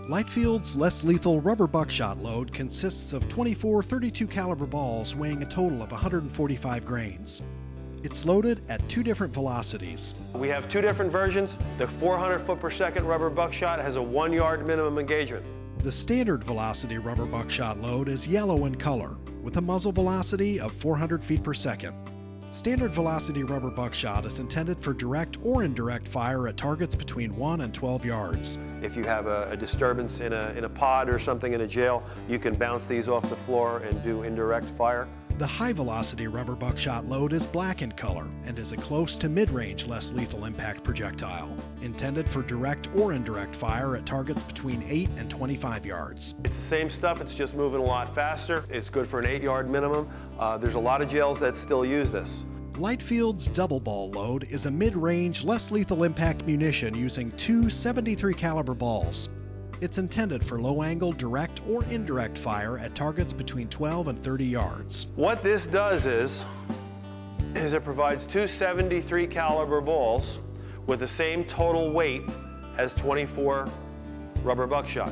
Lightfield's less lethal rubber buckshot load consists of 24 .32 caliber balls weighing a total of 145 grains. It's loaded at 2 different velocities. We have 2 different versions. The 400 foot per second rubber buckshot has a 1 yard minimum engagement. The standard velocity rubber buckshot load is yellow in color, with a muzzle velocity of 400 feet per second. Standard velocity rubber buckshot is intended for direct or indirect fire at targets between 1 and 12 yards. If you have a disturbance in a pod or something in a jail, you can bounce these off the floor and do indirect fire. The high velocity rubber buckshot load is black in color and is a close to mid-range less lethal impact projectile, intended for direct or indirect fire at targets between 8 and 25 yards. It's the same stuff, it's just moving a lot faster. It's good for an 8 yard minimum. There's a lot of jails that still use this. Lightfield's double ball load is a mid-range less lethal impact munition using 2 .73 caliber balls. It's intended for low-angle direct or indirect fire at targets between 12 and 30 yards. What this does is it provides 2 .73 caliber balls with the same total weight as 24 rubber buckshot.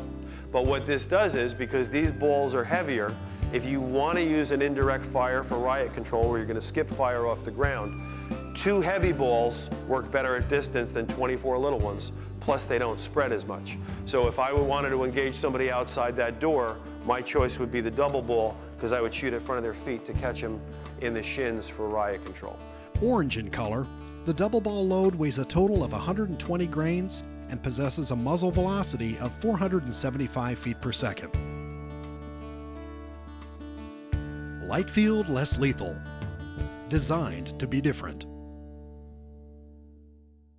But what this does is, because these balls are heavier, if you want to use an indirect fire for riot control where you're going to skip fire off the ground, 2 heavy balls work better at distance than 24 little ones, plus they don't spread as much. So if I wanted to engage somebody outside that door, my choice would be the double ball, because I would shoot in front of their feet to catch them in the shins for riot control. Orange in color, the double ball load weighs a total of 120 grains and possesses a muzzle velocity of 475 feet per second. Lightfield less lethal, designed to be different.